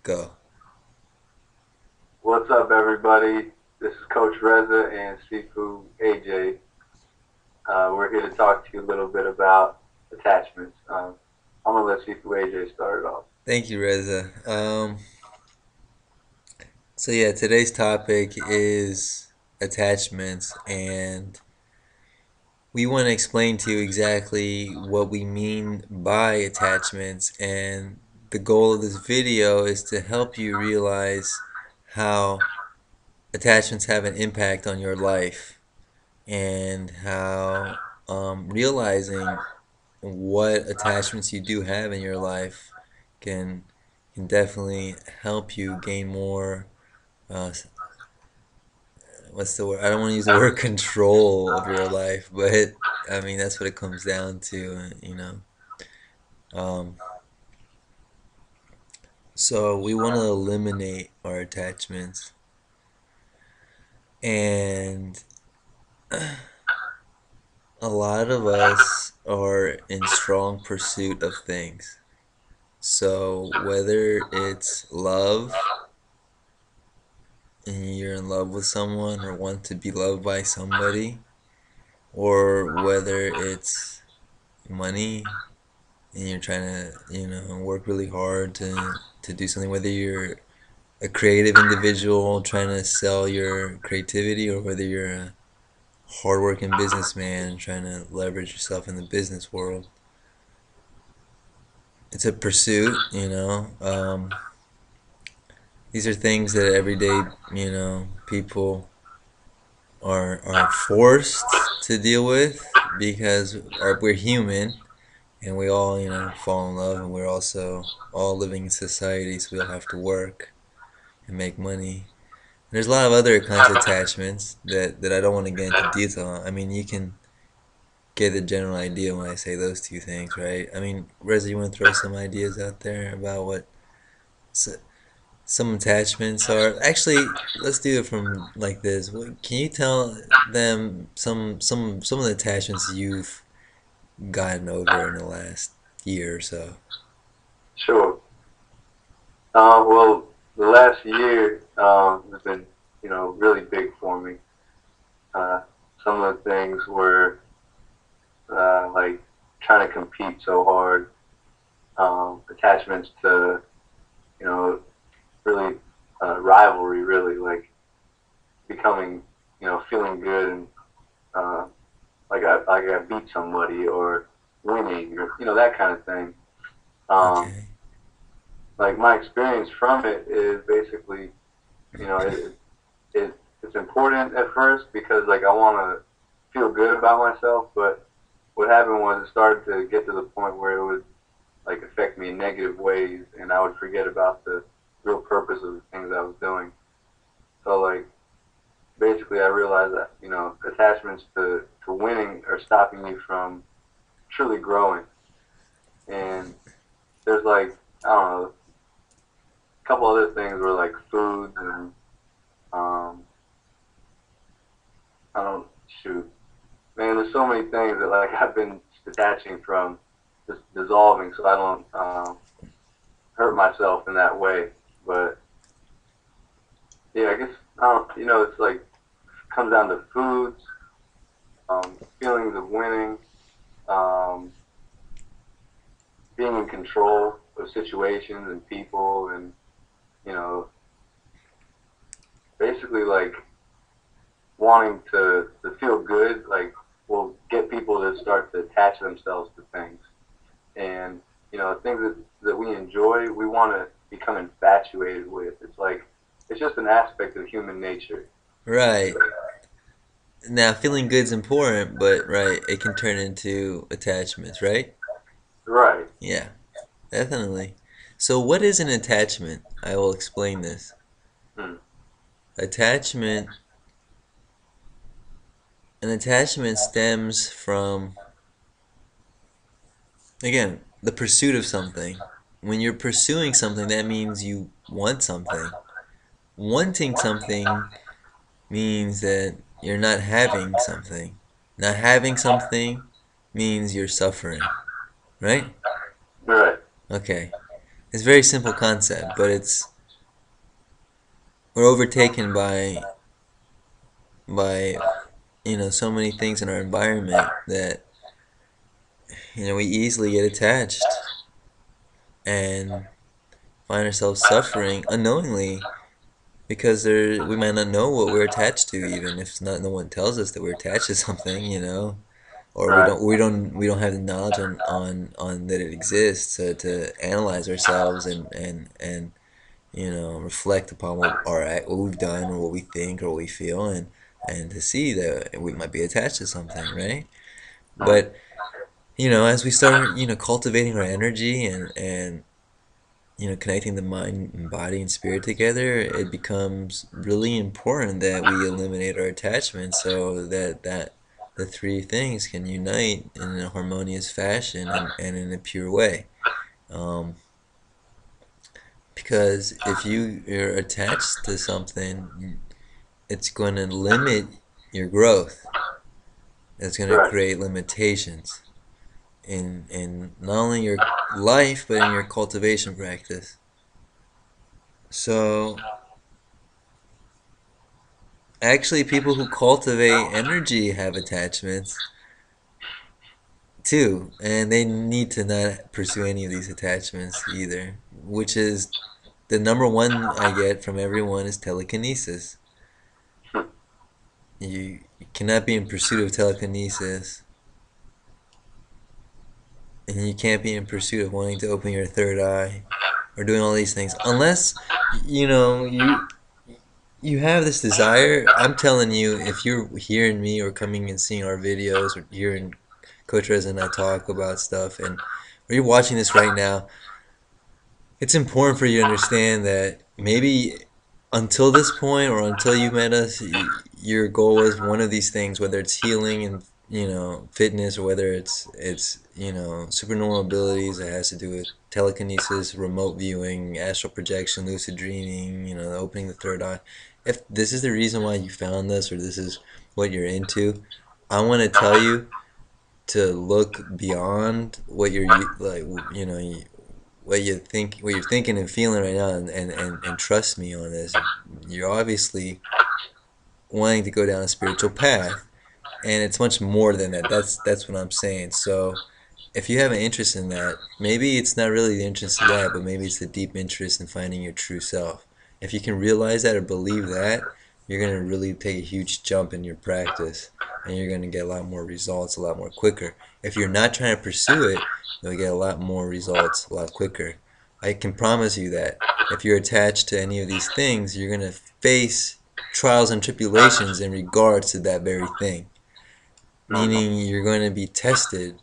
Go. What's up, everybody? This is Coach Reza and Sifu AJ. We're here to talk to you a little bit about attachments. I'm gonna let Sifu AJ start it off. Thank you, Reza. So yeah, today's topic is attachments, and we want to explain to you exactly what we mean by attachments. And the goal of this video is to help you realize how attachments have an impact on your life, and how realizing what attachments you do have in your life can can definitely help you gain more. Uh, what's the word? I don't want to use the word control of your life, but I mean that's what it comes down to. Um, so we want to eliminate our attachments, and a lot of us are in strong pursuit of things. So whether it's love and you're in love with someone or want to be loved by somebody, or whether it's money and you're trying to, work really hard to do something, whether you're a creative individual trying to sell your creativity, or whether you're a hardworking businessman trying to leverage yourself in the business world. It's a pursuit. These are things that everyday, people are forced to deal with because we're human, and we all, fall in love, and we're also all living in society, so we all have to work and make money. And there's a lot of other kinds of attachments that I don't want to get into detail on. I mean, you can get the general idea when I say those two things, right? I mean, Reza, you want to throw some ideas out there about what s- some attachments are? Actually, let's do it from like this. Can you tell them some of the attachments you've gotten over in the last year or so? Sure. Well, the last year has been, really big for me. Uh, some of the things were like trying to compete so hard. Attachments to, you know, really rivalry, really like becoming, feeling good and uh, like I beat somebody or winning or that kind of thing. Um, Okay. like my experience from it is basically you know it, it it's important at first because like I want to feel good about myself, but what happened was it started to get to the point where it would like affect me in negative ways, and I would forget about the real purpose of the things I was doing. So like basically, I realized that attachments to winning are stopping you from truly growing. And there's like I don't know, a couple other things were like foods and um, I don't shoot, man. There's so many things that like I've been detaching from, just dissolving, so I don't hurt myself in that way. But yeah, I guess I don't. It's like comes down to foods, feelings of winning, um, being in control of situations and people, and you know, basically like wanting to feel good, like will get people to start to attach themselves to things. And things that we enjoy, we want to become infatuated with. It's like it's just an aspect of human nature. Right. Now, feeling good's important, but right, it can turn into attachments, right? Right. Yeah, definitely. So, what is an attachment? I will explain this. Hmm. Attachment, an attachment stems from, again, the pursuit of something. When you're pursuing something, that means you want something. Wanting something means that you're not having something. Not having something means you're suffering, right? Right. Okay. It's a very simple concept, but we're overtaken by so many things in our environment that we easily get attached and find ourselves suffering unknowingly because we might not know what we're attached to, even if no one tells us that we're attached to something, or we Right. don't have the knowledge on that it exists to analyze ourselves and reflect upon what we've done or what we think or what we feel, and to see that we might be attached to something, right? Mhm. But as we start cultivating our energy and connecting the mind and body and spirit together, it becomes really important that we eliminate our attachments so that the three things can unite in a harmonious fashion and in a pure way. Um, because if you're attached to something, it's going to limit your growth. It's going to Right. create limitations in not only your life but in your cultivation practice. So actually, people who cultivate energy have attachments too, and they need to not pursue any of these attachments either, which is the number one I get from everyone is telekinesis. You cannot be in pursuit of telekinesis, and you can't be in pursuit of wanting to open your third eye or doing all these things unless you know you have this desire. I'm telling you, if you're hearing me or coming and seeing our videos or hearing Coach Rez and I talk about stuff, or you're watching this right now, it's important for you to understand that maybe until this point or until you met us, your goal was one of these things, whether it's healing and fitness, or whether it's supernormal abilities that has to do with telekinesis, remote viewing, astral projection, lucid dreaming, opening the third eye. If this is the reason why you found this or this is what you're into, I want to tell you to look beyond what you're like, what you're thinking and feeling right now, and trust me on this. You're obviously wanting to go down a spiritual path, and it's much more than that. That's what I'm saying. So if you have an interest in that, maybe it's not really the interest of that, but maybe it's the deep interest in finding your true self. If you can realize that or believe that, you're going to really take a huge jump in your practice, and you're going to get a lot more results a lot more quicker. If you're not trying to pursue it, you'll get a lot more results a lot quicker. I can promise you that if you're attached to any of these things, you're going to face trials and tribulations in regards to that very thing, Mhm. meaning you're going to be tested,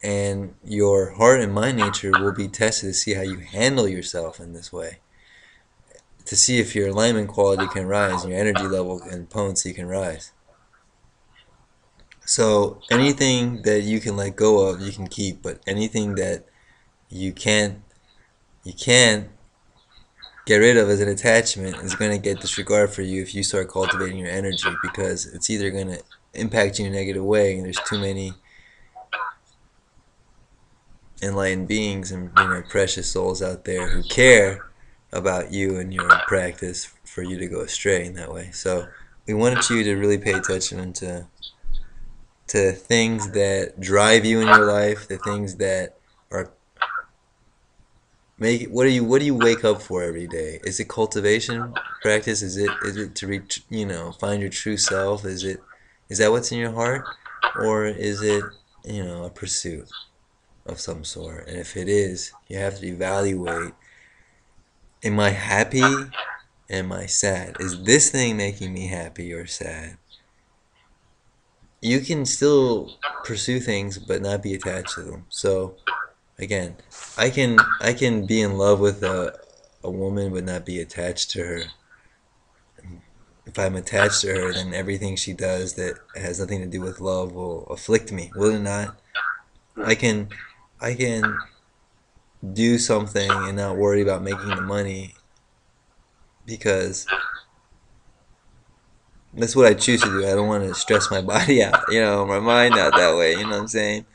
and your heart and mind nature will be tested to see how you handle yourself in this way, to see if your alignment quality can rise and your energy level and potency can rise. So anything that you can let go of, you can keep, but anything that you can't you can't get rid of as an attachment is going to get disregarded for you if you start cultivating your energy, because it's either going to impact you in a negative way, and there's too many enlightened beings and precious souls out there who care about you and your practice for you to go astray in that way. So we wanted you to really pay attention to things that drive you in your life, the things that are make what do you wake up for every day? Is it cultivation practice? Is it to reach, find your true self? Is that what's in your heart, or is it a pursuit of some sort? And if it is, you have to evaluate: am I happy? Am I sad? Is this thing making me happy or sad? You can still pursue things but not be attached to them. So again, I can be in love with a woman but not be attached to her. If I'm attached to her, then everything she does that has nothing to do with love will afflict me, will it not? I Mhm. can I can do something and not worry about making the money because that's what I choose to do. I don't want to stress my body out, my mind out that way. You know what I'm saying?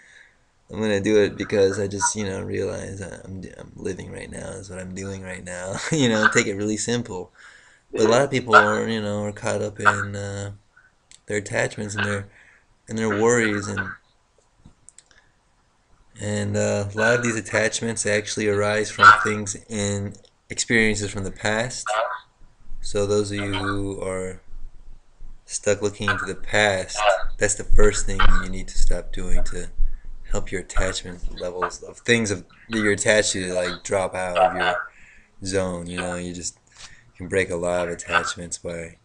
I'm gonna do it because I just, realize I'm living right now. Is what I'm doing right now. Take it really simple. But a lot Yeah. of people are, are caught up in their attachments and their worries, and a lot of these attachments actually arise from things in experiences from the past. So those of you who are stuck looking into the past, that's the first thing you need to stop doing to help your attachment levels of things that you're attached to like drop out of your zone. You just can break a lot of attachments by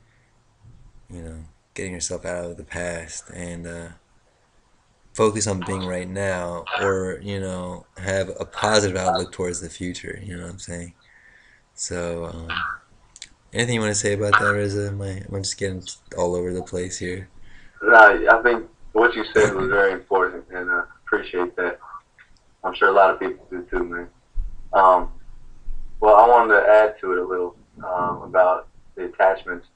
you know getting yourself out of the past and focus on being right now, or have a positive outlook towards the future. You know what I'm saying? So, anything you want to say about that, Reza? I'm just getting all over the place here. I think what you said was very important, and I appreciate that. I'm sure a lot of people do too, man. Um, well, I wanted to add to it a little about the attachments.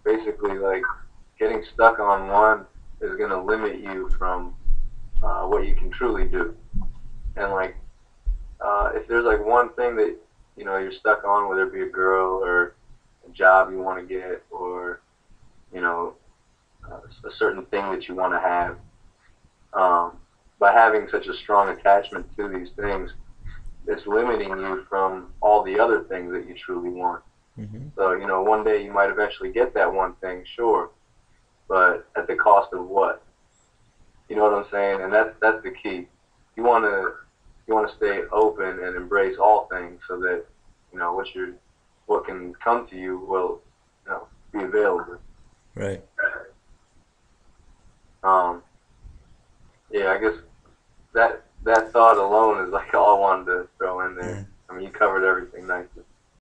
Basically, like getting stuck on one is going to limit you from what you can truly do. And like, if there's like one thing that you're stuck on, whether it be a girl or a job you want to get, or you know a certain thing that you want to have, um, by having such a strong attachment to these things, it's limiting you from all the other things that you truly want. Hmm. So, one day you might eventually get that one thing, sure, but at the cost of what? You know what I'm saying? And that's the key. You want to you want to stay open and embrace all things so that what can come to you will be available. Right. Um, yeah, I guess that thought alone is like all I wanted to throw in there. Yeah. I mean, you covered everything nicely.